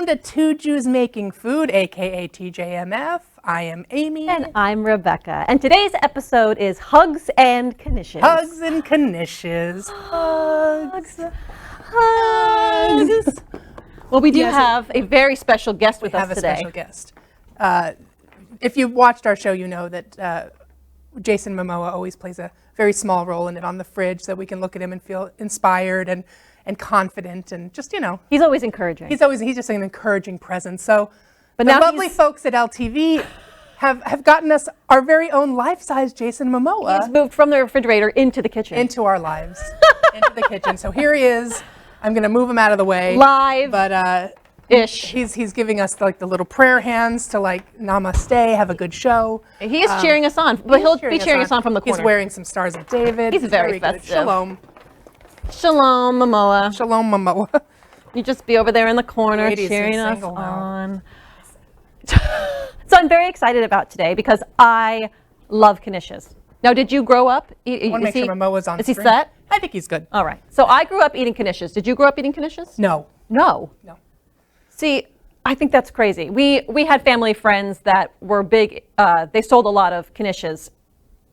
Welcome to Two Jews Making Food, aka TJMF. I am Amy. And I'm Rebecca. And today's episode is Hugs and Knishes. Hugs and Knishes. Hugs. Hugs. Well, we do have a very special guest with us today. We have a special guest. If you've watched our show, you know that Jason Momoa always plays a very small role in it on the fridge, so we can look at him and feel inspired and confident and just, He's always encouraging. He's just an encouraging presence. So but the now lovely folks at LTV have gotten us our very own life-size Jason Momoa. He's moved from the refrigerator into the kitchen. Into our lives, into the kitchen. So here he is. I'm going to move him out of the way. Live. But ish. He's giving us the little prayer hands to namaste, have a good show. He is cheering us on, but he'll be cheering us on from the corner. He's wearing some Stars of David. He's very festive. Good. Shalom. Shalom, Momoa. Shalom, Momoa. You just be over there in the corner cheering us on. So I'm very excited about today because I love Knishes. Now, did you grow up? I want to make sure Momoa's on Is screen. he set? I think he's good. All right. So I grew up eating Knishes. Did you grow up eating Knishes? No. No. No. See, I think that's crazy. We had family friends that were big. They sold a lot of Knishes.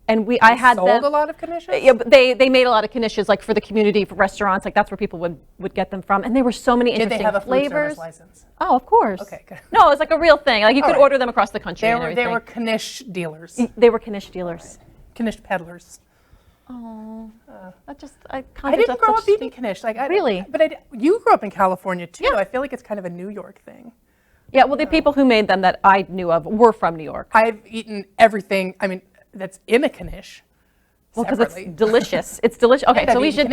And I had sold a lot of Knishes? Yeah, but they made a lot of Knishes, like for the community, for restaurants, like that's where people would get them from. And there were so many interesting flavors. Did they have a food service license? Oh, of course. Okay, good. No, it was like a real thing. Like you could order them across the country. They were Knish dealers. They were Knish dealers. Right. Knish peddlers. Oh, I didn't grow up eating Knish. Really? But you grew up in California too. Yeah. I feel like it's kind of a New York thing. Yeah, well, the people who made them that I knew of were from New York. I've eaten everything, that's in a Knish. Well, because it's delicious. It's delicious. Okay, so we should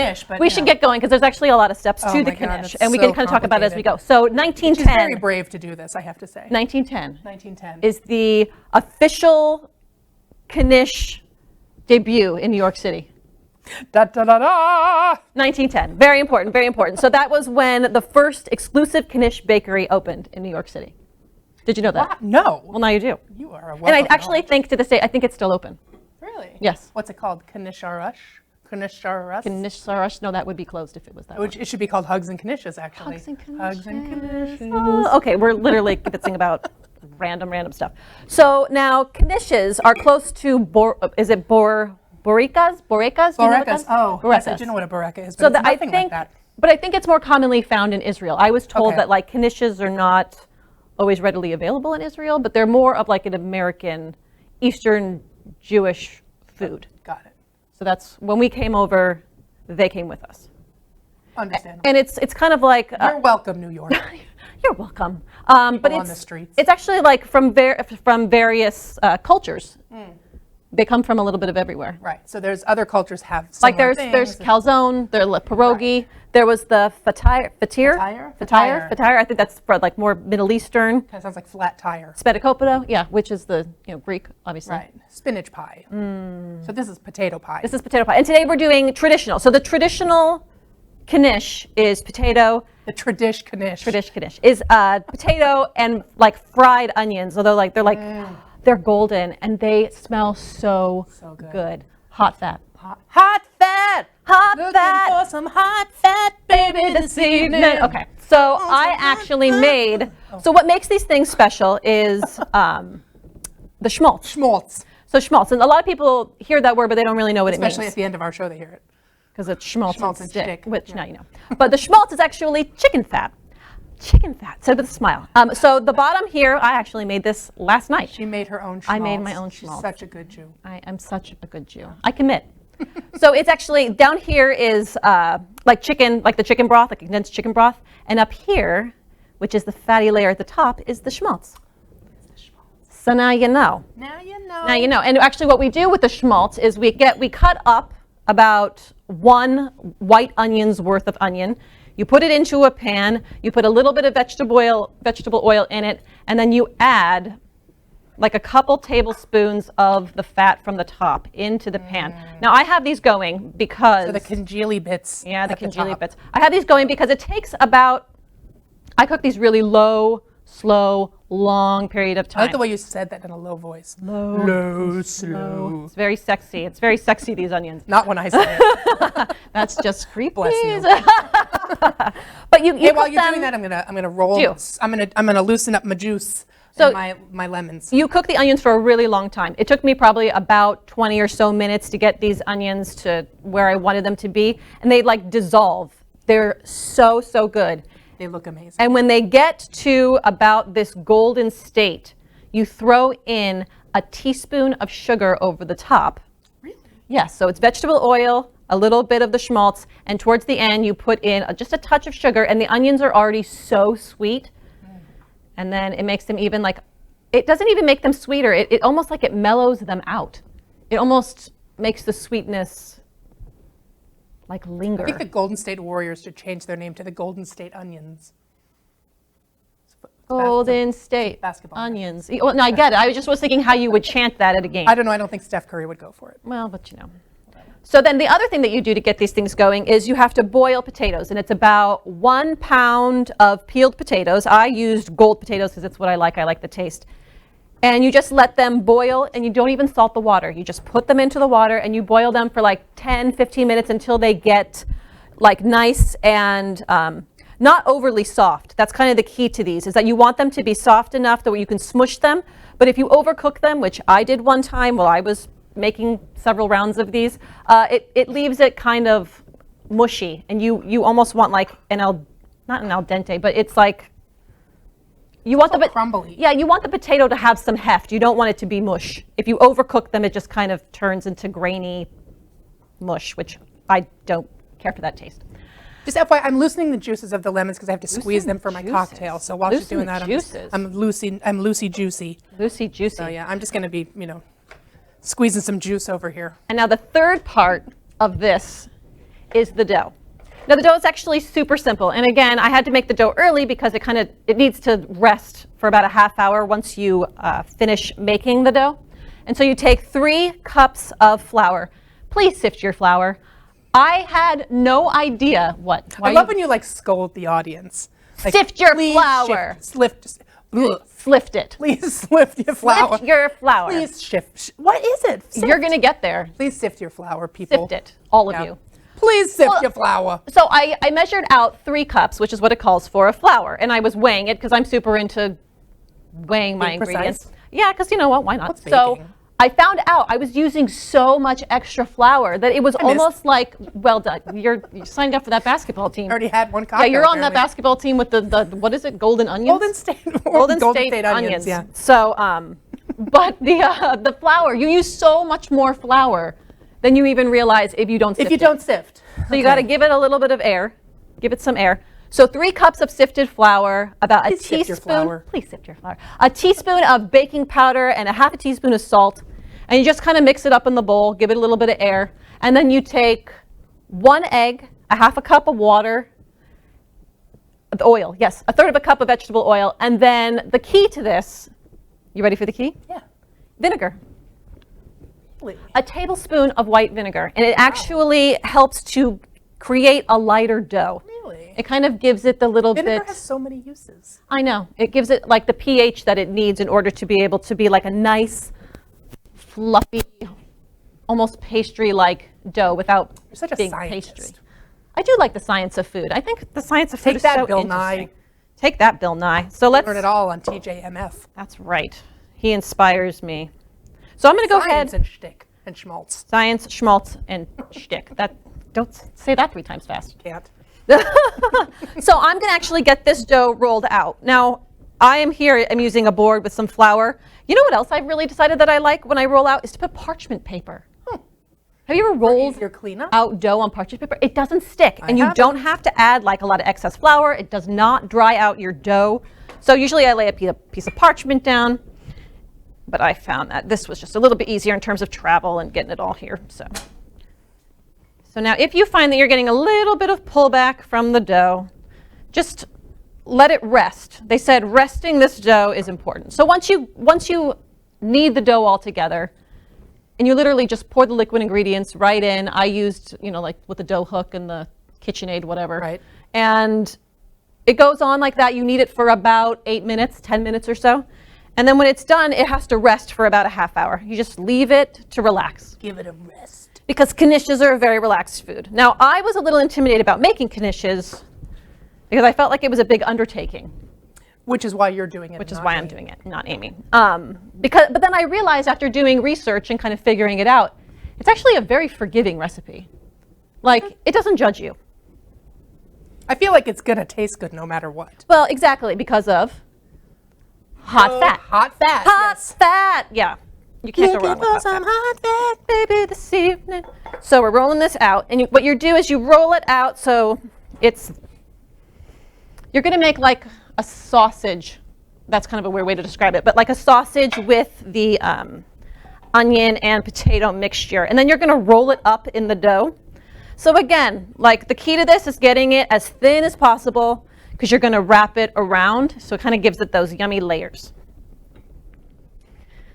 get going because there's actually a lot of steps to the Knish, and we can kind of talk about it as we go. So 1910. She's very brave to do this, I have to say. 1910 is the official Knish debut in New York City. Da da da da. 1910. Very important. Very important. So that was when the first exclusive Knish bakery opened in New York City. Did you know that? What? No. Well, now you do. You are a And I actually think to this day, I think it's still open. Really? Yes. What's it called? Knisharush? Knisharush? Knisharush? No, that would be closed if it was that one. It should be called Hugs and Knishes, actually. Hugs and Knishes. Hugs and Knishes. Oh, okay, we're literally kibitzing about random stuff. So now Knishes are close to borekas? Borekas. Oh, yes, I do know what a boreka is, but it's nothing like that. But I think it's more commonly found in Israel. I was told that Knishes are not always readily available in Israel, but they're more of like an American, Eastern Jewish food. Got it. So that's when we came over, they came with us. Understandable. And it's kind of like you're welcome, New York. You're welcome. But on the streets. It's actually like from various cultures. They come from a little bit of everywhere. Right. So there's other cultures have similar things. There's calzone, there's pierogi. Right. There was the fatir. I think that's for like more Middle Eastern. Kind of sounds like flat tire. Spedicopodo, yeah, which is the Greek, obviously. Right. Spinach pie. So this is potato pie. This is potato pie. And today we're doing traditional. So the traditional Knish is potato. The Tradish Knish is potato and like fried onions. Although they're golden and they smell so good. Hot fat. Hot fat. Looking for some hot fat, baby, this evening. Okay, so I actually made. So what makes these things special is the schmaltz. Schmaltz. So schmaltz, and a lot of people hear that word, but they don't really know what it means. Especially at the end of our show, they hear it. Because it's schmaltz and stick, which yeah. now you know. But the schmaltz is actually chicken fat. Chicken fat, said with a smile. So the bottom here, I actually made this last night. She made her own schmaltz. I made my own schmaltz. She's such a good Jew. I am such a good Jew. I commit. So it's actually, down here is like the chicken broth, like condensed chicken broth. And up here, which is the fatty layer at the top, is the schmaltz. So now you know. Now you know. Now you know. And actually what we do with the schmaltz is we cut up about 1 white onion's worth of onion. You put it into a pan, you put a little bit of vegetable oil in it, and then you add like a couple tablespoons of the fat from the top into the pan. Now I have these going because... So the congealy bits. Yeah, the congealy bits. I have these going because it takes about... I cook these really low, slow, long period of time. I like the way you said that in a low voice. Low, slow. It's very sexy. It's very sexy, these onions. Not when I say it. That's just creepy. Bless you. But you Hey, while cook you're them, doing that, I'm gonna roll. Juice. I'm gonna loosen up my juice. So- and my lemons. you cook the onions for a really long time. It took me probably about 20 or so minutes to get these onions to where I wanted them to be, and they like dissolve. They're so, so good. They look amazing. And when they get to about this golden state, you throw in a teaspoon of sugar over the top. Really? Yes, so it's vegetable oil, a little bit of the schmaltz, and towards the end you put in just a touch of sugar, and the onions are already so sweet. And then it makes them even like, it doesn't even make them sweeter. It almost like it mellows them out. It almost makes the sweetness like linger. I think the Golden State Warriors should change their name to the Golden State Onions. Golden State basketball. Onions. Well, no, I get it. I just was thinking how you would chant that at a game. I don't know. I don't think Steph Curry would go for it. Well, but you know. So then the other thing that you do to get these things going is you have to boil potatoes, and it's about 1 pound of peeled potatoes. I used gold potatoes because it's what I like. I like the taste. And you just let them boil, and you don't even salt the water. You just put them into the water, and you boil them for like 10, 15 minutes until they get like nice and not overly soft. That's kind of the key to these, is that you want them to be soft enough that you can smush them. But if you overcook them, which I did one time while I was making several rounds of these, it leaves it kind of mushy, and you almost want like not an al dente, but it's like you want the crumbly. Yeah, you want the potato to have some heft. You don't want it to be mush. If you overcook them, it just kind of turns into grainy mush, which I don't care for that taste. Just FYI, I'm loosening the juices of the lemons because I have to squeeze them for my juices. cocktail. So while she's doing that, I'm loosey juicy. Loosey juicy. So yeah, I'm just gonna be squeezing some juice over here. And now the third part of this is the dough. Now the dough is actually super simple. And again, I had to make the dough early because it needs to rest for about a half hour once you finish making the dough. And so you take 3 cups of flour. Please sift your flour. I had no idea what. I love when you scold the audience. Sift your flour. Slift it. Please sift your flour. Sift your flour. Please shift. What is it? Sift. You're going to get there. Please sift your flour, people. Sift it, all of you. Please sift your flour. So I measured out 3 cups, which is what it calls for, of flour. And I was weighing it because I'm super into weighing my ingredients. Yeah, because you know what? Why not? What's So baking? I found out I was using so much extra flour that it was almost like, well done. You signed up for that basketball team. I already had one cup. Yeah, you're on that basketball team with the what is it? Golden onions? Golden State onions. Yeah. So, but the flour, you use so much more flour than you even realize if you don't sift it. So you got to give it a little bit of air. Give it some air. So 3 cups of sifted flour, about a teaspoon. Please sift your flour. A teaspoon of baking powder and a half a teaspoon of salt. And you just kind of mix it up in the bowl, give it a little bit of air. And then you take 1 egg, a half a cup of water, the oil, yes, a third of a cup of vegetable oil. And then the key to this, you ready for the key? Yeah. Vinegar. A tablespoon of white vinegar. And it actually helps to create a lighter dough. Really? It kind of gives it the little bit. Vinegar has so many uses. I know. It gives it like the pH that it needs in order to be able to be like a nice, fluffy, almost pastry-like dough without You're such a being scientist. pastry. I do like the science of food. I think the science of food is so Bill interesting. Nye. Take that, Bill Nye. So let's Learn it all on TJMF. That's right. He inspires me. So I'm going to go ahead. Science and shtick and schmaltz. Science, schmaltz, and shtick. Don't say that 3 times fast. Can't. So I'm going to actually get this dough rolled out. Now, I'm using a board with some flour. You know what else I've really decided that I like when I roll out is to put parchment paper. Have you ever rolled easier cleanup? out dough on parchment paper? It doesn't stick, and you haven't. don't have to add like a lot of excess flour. It does not dry out your dough. So usually I lay a piece of parchment down, but I found that this was just a little bit easier in terms of travel and getting it all here. So now if you find that you're getting a little bit of pullback from the dough, just let it rest. They said resting this dough is important. So once you knead the dough all together, and you literally just pour the liquid ingredients right in. I used, like with the dough hook and the KitchenAid, whatever. Right. And it goes on like that. You knead it for about 8 minutes, 10 minutes or so. And then when it's done, it has to rest for about a half hour. You just leave it to relax. Give it a rest. Because knishes are a very relaxed food. Now, I was a little intimidated about making knishes because I felt like it was a big undertaking. Which is why you're doing it. Which is why I'm doing it, not Amy. But then I realized after doing research and kind of figuring it out, it's actually a very forgiving recipe. Like, it doesn't judge you. I feel like it's gonna taste good no matter what. Well, exactly, because of hot fat. Hot fat. Hot yes. fat. Yeah. You can't go wrong with hot fat. Hot fat, Baby, this evening. So we're rolling this out, and what you do is you roll it out so you're gonna make like a sausage. That's kind of a weird way to describe it, but like a sausage with the onion and potato mixture, and then you're gonna roll it up in the dough. So again, like the key to this is getting it as thin as possible because you're gonna wrap it around, so it kind of gives it those yummy layers.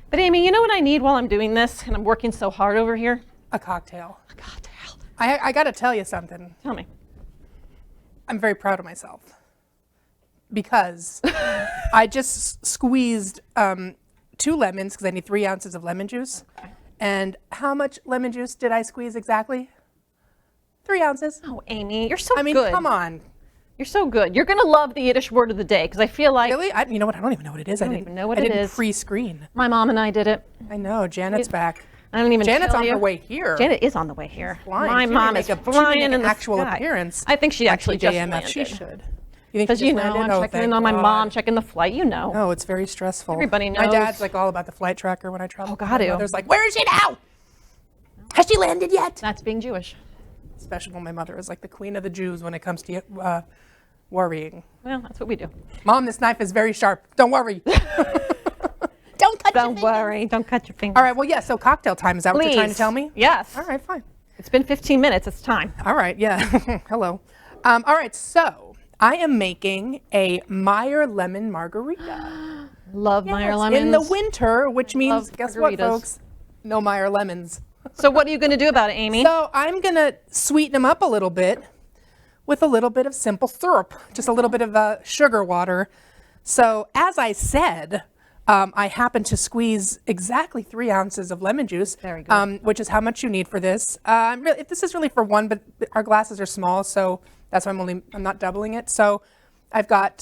But Amy, you know what I need while I'm doing this, and I'm working so hard over here? A cocktail. A cocktail. I gotta tell you something. Tell me. I'm very proud of myself because I just squeezed 2 lemons because I need 3 ounces of lemon juice. Okay. And how much lemon juice did I squeeze exactly? 3 ounces. Oh, Amy, you're so I mean, good. come on. You're so good. You're gonna love the Yiddish word of the day because I feel like Really? You know what? I don't even know what it is. I don't didn't even know what I it didn't is. pre-screen. my mom and I did it. I know. Janet's back. I don't even Janet's tell on you. her way here. Janet is on the way here. flying. My She may mom make is she may flying make in an the actual sky. appearance. I think she on actually just TJMF. landed. She should. You think Because she you just know, landed? I'm Oh, checking thank in on my God. mom, checking the flight. You know. Oh, it's very stressful. Everybody My knows. dad's like all about the flight tracker when I travel. Oh, got to. My mother's like, where is she now? Has she landed yet? That's being Jewish. Especially when my mother is like the queen of the Jews when it comes to worrying. Well, that's what we do. Mom, this knife is very sharp. Don't worry. Don't cut your Don't fingers. worry. Don't cut your fingers. All right, well, yeah, so cocktail time. Is that what you're trying to Please. tell me? Yes. All right, fine. It's been 15 minutes. It's time. All right, yeah. Hello. All right, so I am making a Meyer lemon margarita. Love Meyer Yes, lemons. in the winter, which means, Love guess what, margaritas. folks? No Meyer lemons. So what are you going to do about it, Amy? So I'm going to sweeten them up a little bit with a little bit of simple syrup, just a little bit of sugar water. So as I said, I happen to squeeze exactly 3 ounces of lemon juice, Very good. which is how much you need for this. This is really for one, but our glasses are small, so that's why I'm not doubling it. So I've got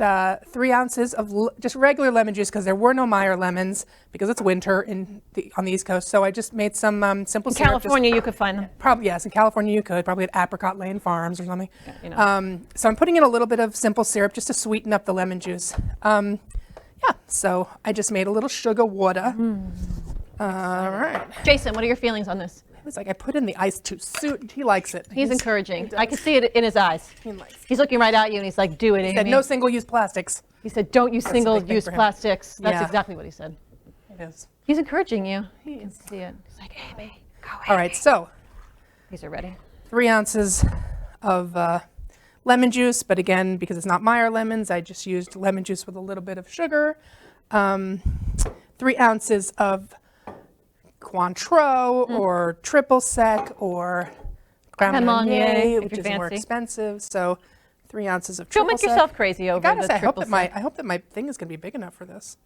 3 ounces of just regular lemon juice because there were no Meyer lemons because it's winter on the East Coast. So I just made some simple In syrup. California, you could find them. Probably, yes. In California, you could. Probably at Apricot Lane Farms or something. Yeah, you know. So I'm putting in a little bit of simple syrup just to sweeten up the lemon juice. Yeah, so I just made a little sugar water. All right. Jason, what are your feelings on this? It was like I put in the ice too soon. He likes it. He's encouraging. I can see it in his eyes. He likes it. He's looking right at you and he's like, do it, Amy. He said no single-use plastics. He said, don't use a big thing single-use for him. plastics. That's Yeah. exactly what he said. It is. He's encouraging you. You can see it. He's like, Amy, go ahead. All right, so These are ready. 3 ounces of lemon juice, but again, because it's not Meyer lemons, I just used lemon juice with a little bit of sugar. 3 ounces of Cointreau or triple sec or Crème Crème Marnier, Marnier, if which you're is more fancy. expensive. So 3 ounces of Don't triple make sec. yourself crazy over Gotta the say, I hope triple that sec. I hope that my thing is going to be big enough for this.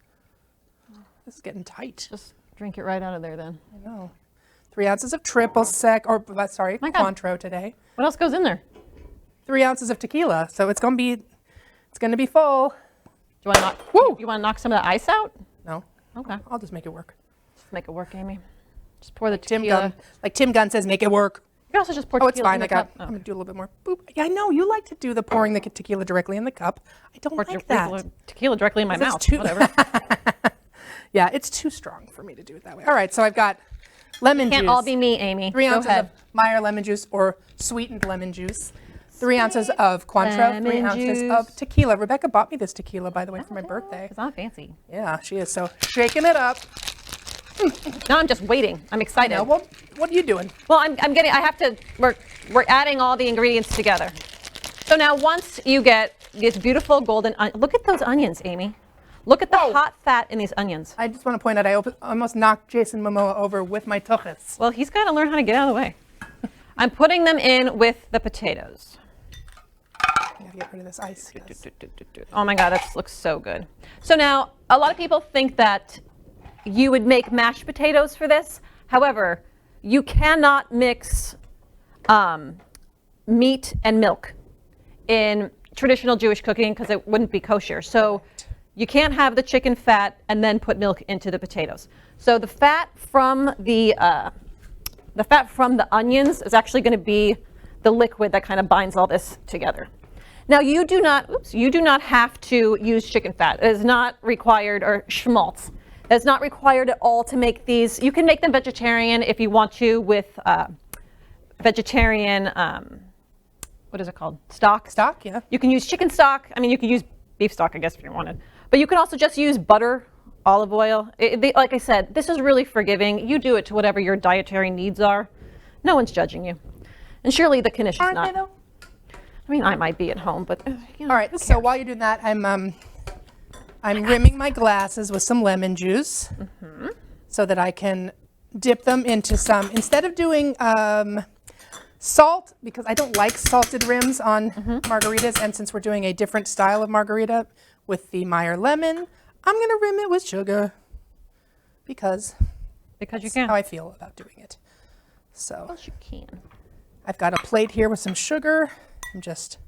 This is getting tight. Just drink it right out of there then. I know. 3 ounces of triple sec, or sorry, My God. Cointreau today. What else goes in there? 3 ounces of tequila. So it's going to be full. Do you want to knock? Woo! You want to knock some of the ice out? No, Okay. I'll just make it work. Just make it work, Amy. Just pour the Tim tequila. Gunn says, make it work. You can also just pour Oh, it's tequila in fine. the cup. I'm gonna do a little bit more. Boop. Yeah, I know you like to do the pouring the tequila directly in the cup. I don't Pour like that. tequila directly in my That's mouth. too- Whatever. Yeah, it's too strong for me to do it that way. All right, so I've got lemon Can't juice. all be me, Amy. 3 Go ounces ahead. of Meyer lemon juice or sweetened lemon juice. 3 ounces of Cointreau. 3 Lemon ounces juice. of tequila. Rebecca bought me this tequila, by the way, for my birthday. Because I'm fancy. Yeah, she is. So shaking it up. Now I'm just waiting. I'm excited. Now, what are you doing? Well, we're adding all the ingredients together. So now once you get this beautiful golden, look at those onions, Amy. Look at the Whoa. hot fat in these onions. I just want to point out I almost knocked Jason Momoa over with my tuchus. Well, he's got to learn how to get out of the way. I'm putting them in with the potatoes. I gotta get rid of this ice. Yes. Oh my God, that looks so good. So now, a lot of people think that you would make mashed potatoes for this. However, you cannot mix meat and milk in traditional Jewish cooking because it wouldn't be kosher. So you can't have the chicken fat and then put milk into the potatoes. So the fat from the onions is actually going to be the liquid that kind of binds all this together. Now you do not have to use chicken fat. It is not required, or schmaltz. It's not required at all to make these. You can make them vegetarian if you want to with vegetarian, what is it called? Stock? Stock, yeah. You can use chicken stock. I mean, you can use beef stock, I guess, if you wanted. But you can also just use butter, olive oil. Like I said, this is really forgiving. You do it to whatever your dietary needs are. No one's judging you. And surely the Knish is Aren't not. they, though? I mean, I might be at home, but you know, All right, so while you're doing that, I'm rimming my glasses with some lemon juice so that I can dip them into some, instead of doing salt, because I don't like salted rims on margaritas, and since we're doing a different style of margarita with the Meyer lemon, I'm going to rim it with sugar because you that's can. how I feel about doing it. So Yes, you can. I've got a plate here with some sugar. I'm just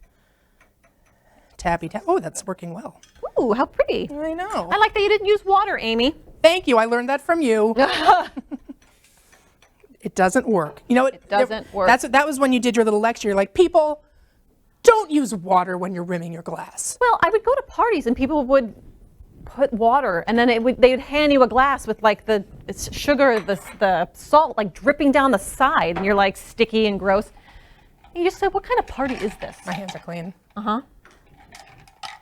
tappy tap. Oh, that's working well. Ooh, how pretty. I know. I like that you didn't use water, Amy. Thank you. I learned that from you. It doesn't work. You know, It doesn't work. That was when you did your little lecture. You're like, people, don't use water when you're rimming your glass. Well, I would go to parties and people would put water, and then they'd hand you a glass with like the sugar, the salt like dripping down the side, and you're like sticky and gross. And you just said, what kind of party is this? My hands are clean.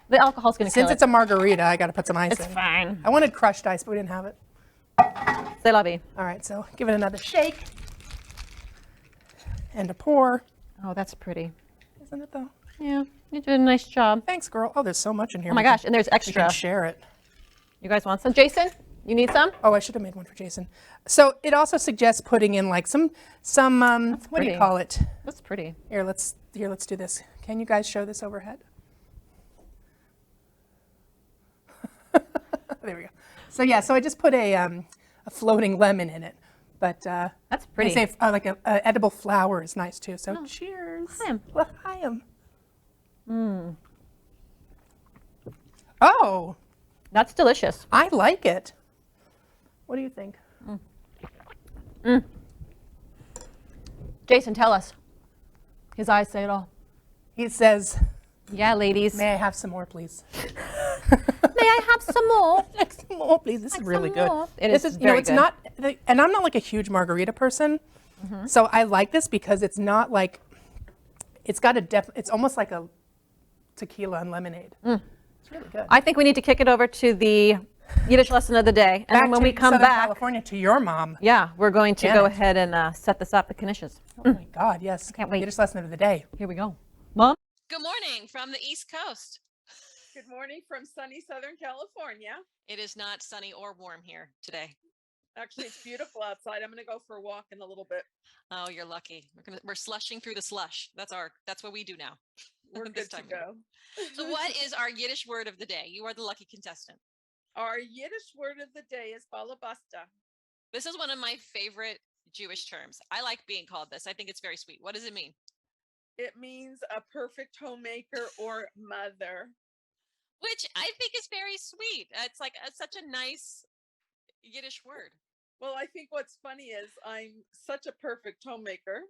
The alcohol's going to kill Since it. it's a margarita, I got to put some ice It's in. fine. I wanted crushed ice, but we didn't have it. C'est la vie. All right, so give it another shake and a pour. Oh, that's pretty. Isn't it though? Yeah, you did a nice job. Thanks, girl. Oh, there's so much in here. Oh my gosh, and there's We can extra. share it. You guys want some? Jason, you need some? Oh, I should have made one for Jason. So it also suggests putting in like some what do pretty. you call it? That's pretty. Here, let's do this. Can you guys show this overhead? There we go. So yeah, so I just put a floating lemon in it, but That's pretty. I say like a edible flower is nice too. So cheers. L'chaim. L'chaim. Oh, That's delicious. I like it. What do you think? Jason, tell us. His eyes say it all. He says, Yeah, ladies. "May I have some more, please?" May I have some more? Like some more, please. This is really some good. more. It This is you know, very it's good. not, and I'm not like a huge margarita person, so I like this because it's not like, it's got it's almost like a tequila and lemonade. It's really good. I think we need to kick it over to the Yiddish lesson of the day. And Back then when to we come Southern back, California, to your mom. yeah, we're going to go Janet. ahead and set this up at Knishes. Oh my God, yes. Can't wait. Yiddish lesson of the day. Here we go. Mom? Good morning from the East Coast. Good morning from sunny Southern California. It is not sunny or warm here today. Actually, it's beautiful outside. I'm going to go for a walk in a little bit. Oh, you're lucky. We're slushing through the slush. That's what we do now. We're This good to time of go. So what is our Yiddish word of the day? You are the lucky contestant. Our Yiddish word of the day is balabasta. This is one of my favorite Jewish terms. I like being called this. I think it's very sweet. What does it mean? It means a perfect homemaker or mother. Which I think is very sweet. It's like such a nice Yiddish word. Well, I think what's funny is I'm such a perfect homemaker.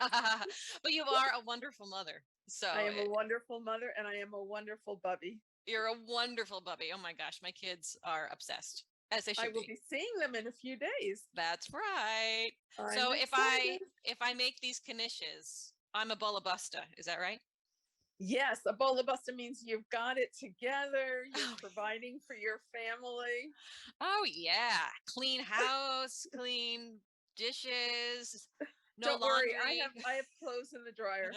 But you are a wonderful mother. So I am a wonderful mother and I am a wonderful bubby. you're a wonderful bubby. Oh my gosh, my kids are obsessed, as they should I will be seeing them in a few days. That's right. I'm So excited. if I make these knishes, I'm a balabusta. Is that right? Yes, a bolabusta means you've got it together. You're Oh, providing for your family. Oh yeah, clean house, clean dishes, no Don't worry, laundry. I have clothes in the dryer.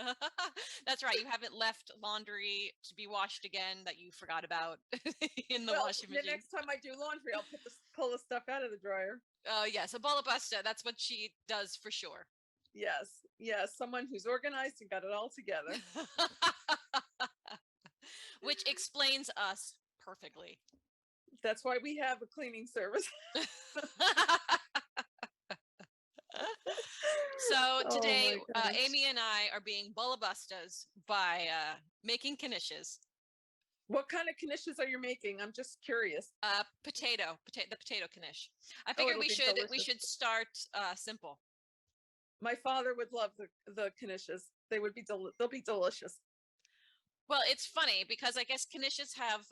That's right. You haven't left laundry to be washed again that you forgot about in the Well, washing the machine. next time I do laundry, I'll pull the stuff out of the dryer. Oh yes, a balabusta. That's what she does for sure. Yes, someone who's organized and got it all together. Which explains us perfectly. That's why we have a cleaning service. So Oh today, my gosh. Amy and I are being bullabustas by Making knishes. What kind of knishes are you making? I'm just curious. The potato knish. I figured it'll we be should delicious. start simple. My father would love the knishes. They'll be delicious. Well, it's funny because I guess knishes have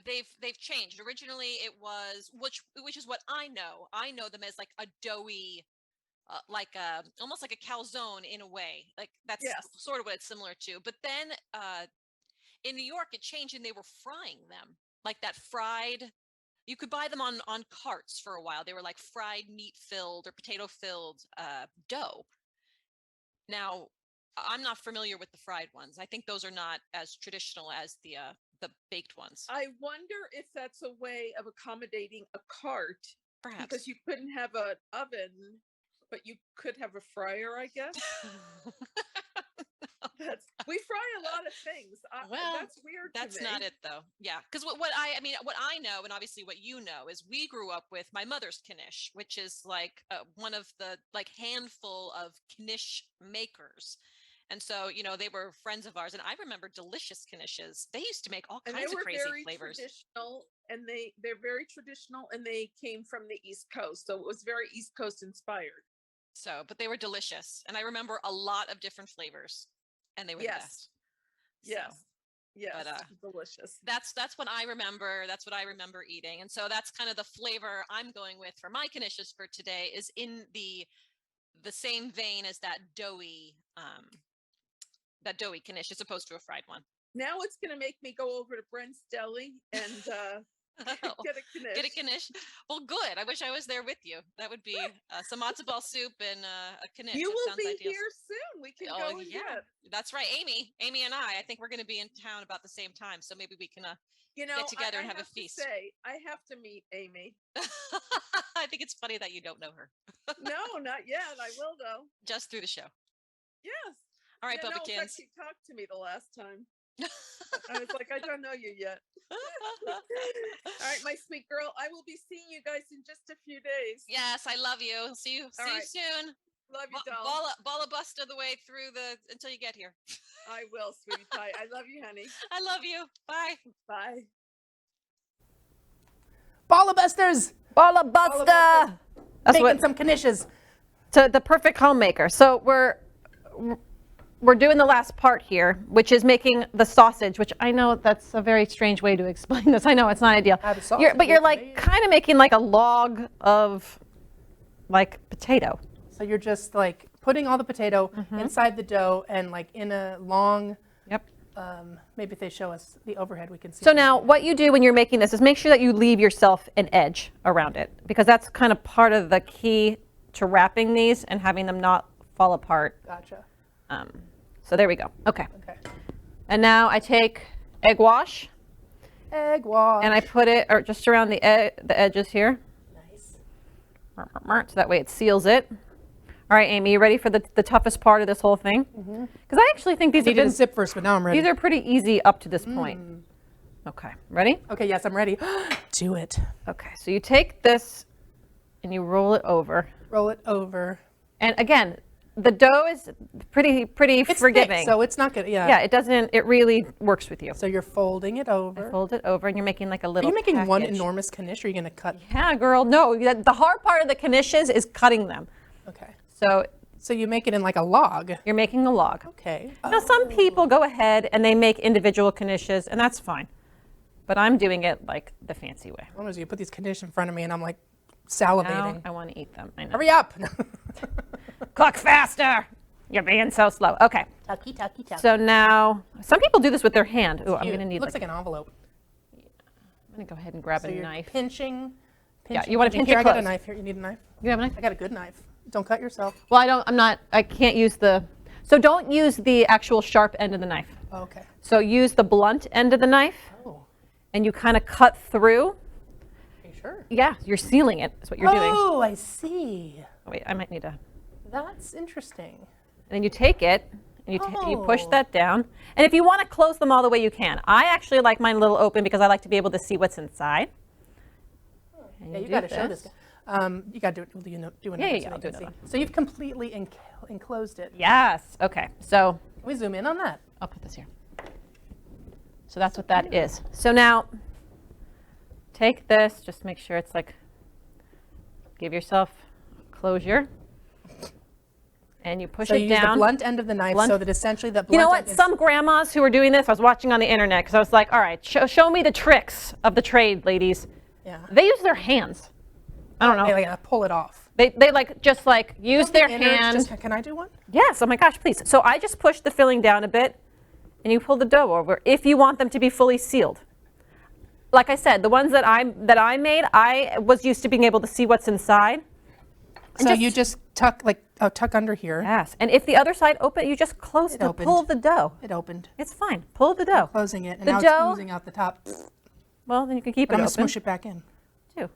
they've changed. Originally, it was which is what I know. I know them as like a doughy, like almost like a calzone in a way. Like that's Yes. sort of what it's similar to. But then in New York, it changed and they were frying them like that fried. You could buy them on carts for a while. They were like fried meat filled or potato filled dough. Now, I'm not familiar with the fried ones. I think those are not as traditional as the baked ones. I wonder if that's a way of accommodating a cart, Perhaps. because you couldn't have an oven, but you could have a fryer, I guess. We fry a lot of things. Well, that's weird. That's to me. not it though. Yeah, because what I know, and obviously what you know, is we grew up with my mother's knish, which is like one of the like handful of knish makers. And so, they were friends of ours, and I remember delicious knishes. They used to make all kinds of crazy flavors. Traditional, and they're very traditional, and they came from the East Coast, so it was very East Coast inspired. So, but they were delicious, and I remember a lot of different flavors, and they were the best. Yes. So, yes, but, delicious. That's what I remember. That's what I remember eating, and so that's kind of the flavor I'm going with for my knishes for today. Is in the same vein as that doughy knish as opposed to a fried one. Now it's going to make me go over to Brent's Deli and get a knish. Get a knish. Well, good. I wish I was there with you. That would be some matzo ball soup and a knish. You will be here soon. We can go and get. That's right. Amy and I think we're going to be in town about the same time. So maybe we can get together and have a feast. I have to meet Amy. I think it's funny that you don't know her. No, not yet. I will though. Just through the show. Yes. All right, yeah, Bubbakins. She talked to me the last time. I was like, I don't know you yet. All right, my sweet girl. I will be seeing you guys in just a few days. Yes, I love you. See you soon. Love you, doll. Ball of buster the way through until you get here. I will, sweetie pie. I love you, honey. I love you. Bye. Bye. Ballabusters! Ballabuster! That's Making some knishes. So the perfect homemaker. So we're doing the last part here, which is making the sausage, which I know that's a very strange way to explain this. I know it's not ideal. But you're like kind of making like a log of like potato. So you're just like putting all the potato inside the dough and like in a long, maybe if they show us the overhead, we can see. So now what you do when you're making this is make sure that you leave yourself an edge around it, because that's kind of part of the key to wrapping these and having them not fall apart. Gotcha. So there we go. Okay. And now I take egg wash. Egg wash. And I put it just around the edges here. Nice. So that way it seals it. All right, Amy, you ready for the toughest part of this whole thing? Because I actually think these needed a zip first, but now I'm ready. These are pretty easy up to this point. Okay, ready? Okay, yes, I'm ready. Do it. Okay, so you take this and you roll it over. Roll it over. And again, the dough is pretty It's forgiving. thick, so it's not good. Yeah. Yeah, it really works with you. So you're folding it over. I fold it over and you're making like a little Are you making one package. enormous knish, or are you going to cut? Yeah, girl, no. The hard part of the knishes is cutting them. Okay. So you make it in like a log. You're making a log. Okay. Now some people go ahead and they make individual knishes, and that's fine. But I'm doing it like the fancy way. What is you put these knish in front of me and I'm like salivating. Now I want to eat them. I know. Hurry up. Cook faster. You're being so slow. Okay. Tucky. So now, some people do this with their hand. Ooh, I'm going to need looks like an envelope. I'm going to go ahead and grab a you're knife. Pinching. Yeah, you want to pinch Here, it I got a close. knife here. You need a knife? You have a knife? I got a good knife. Don't cut yourself. Well, I can't use so don't use the actual sharp end of the knife. Okay. So use the blunt end of the knife, and you kind of cut through. Are you sure? Yeah, you're sealing it, is what you're doing. Oh, I see. Oh, wait, I might need That's interesting. And then you take it, and you push that down. And if you want to close them all the way, you can. I actually like mine a little open because I like to be able to see what's inside. Yeah, you got to show this guy. You got to do another I'll do another one. So you've completely enclosed it. Yes. Okay. So Can we zoom in on that? I'll put this here. So that's what that is. So now, take this, just make sure it's like, give yourself closure. And you push So it you use the down. blunt end of the knife so that essentially the blunt You know end what? is- Some grandmas who were doing this, I was watching on the internet because I was like, all right, show me the tricks of the trade, ladies. Yeah. They use their hands. I don't know. They like pull it off. They like just like use their hand. Can I do one? Yes, oh my gosh, please. So I just push the filling down a bit and you pull the dough over if you want them to be fully sealed. Like I said, the ones that I made, I was used to being able to see what's inside. So you just tuck tuck under here. Yes, and if the other side open, you just close It the opened. pull the dough. It opened. It's fine. Pull the dough. Closing it, and The now dough- it's oozing out the top. Well, then you can keep But it I'm open gonna smush it back in. too.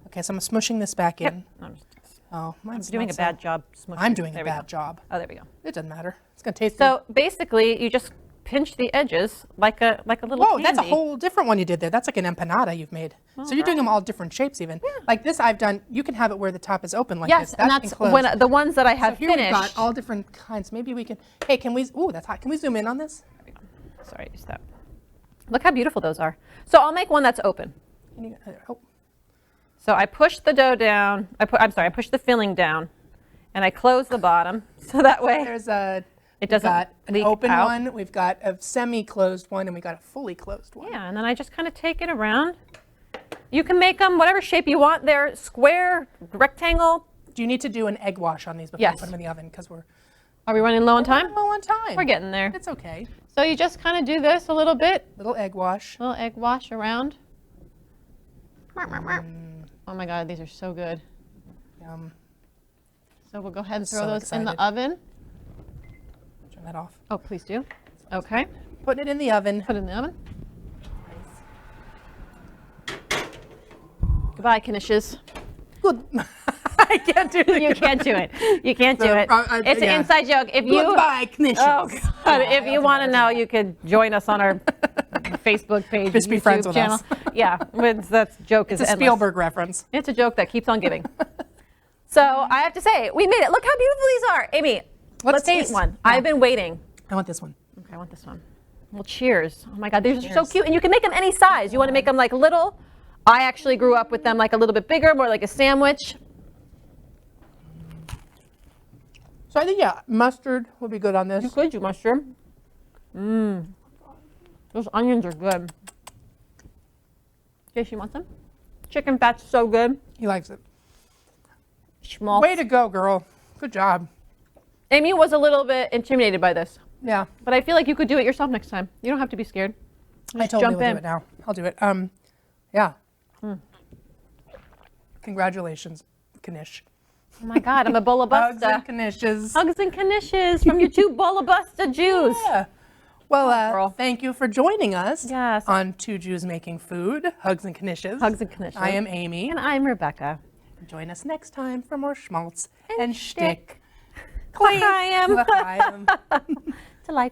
Okay, so I'm smushing this back in. I'm just Oh, mine's doing not a bad job smushing. I'm doing There a we go. bad job. Oh, there we go. It doesn't matter. It's gonna taste So basically, you just pinch the edges like a little Whoa, candy. that's a whole different one you did there. That's like an empanada you've made. So you're doing them all different shapes even. Like this I've done, you can have it where the top is open like Yes, this. and that's enclosed. when the ones that I So have here we've finished. got all different kinds. Maybe we can, hey, can we, ooh, that's hot. Can we zoom in on this? Sorry, just that. Look how beautiful those are. So I'll make one that's open. Can you, oh, So I push the dough down. I push the filling down, and I close the bottom so that way there's a, it doesn't we've got an leak open out. one, we've got a semi-closed one, and we got a fully closed one. Yeah, and then I just kind of take it around. You can make them whatever shape you want. They're square, rectangle. Do you need to do an egg wash on these before Yes. you put them in the oven? Because we're Are we running low on time? low on time. We're getting there. It's okay. So you just kind of do this a little bit, Little egg wash. little egg wash around. Oh my God, these are so good. Yum. So we'll go ahead and throw So those in the excited. oven. Turn that off. Oh, please do. Okay, Putting it in the oven. put it in the oven. Goodbye, Knishes. Good. I can't do it. You can't do it. You can't do So, it. It's yeah. an inside joke. If you, Goodbye, Knishes. oh God, if you want to know, you could join us on our Facebook page, Just be YouTube friends with channel. us. Yeah, that joke It's is a endless. Spielberg reference. It's a joke that keeps on giving. So I have to say, we made it. Look how beautiful these are. Amy, let's eat taste. one. Yeah. I've been waiting. I want this one. Okay, I want this one. Well, cheers. Oh my God, these are so cute. And you can make them any size. You want to make them like little. I actually grew up with them like a little bit bigger, more like a sandwich. So I think, yeah, mustard would be good on this. You could do mushroom. Those onions are good. Jace, you want some? Chicken fat's so good. He likes it. Schmaltz. Way to go, girl. Good job. Amy was a little bit intimidated by this, Yeah. but I feel like you could do it yourself next time. You don't have to be scared. I Just totally jump will in. do it now. I'll do it. Yeah. Congratulations, Knish. Oh my God, I'm a Hugs and Bullabusta. Knishes. Hugs and Knishes from your two Bullabusta Jews. Yeah. Well, girl. thank you for joining us Yes. on Two Jews Making Food, Hugs and Knishes. Hugs and Knishes. I am Amy. And I'm Rebecca. Join us next time for more schmaltz and shtick. shtick. Clink. L'chaim. L'chaim. To life.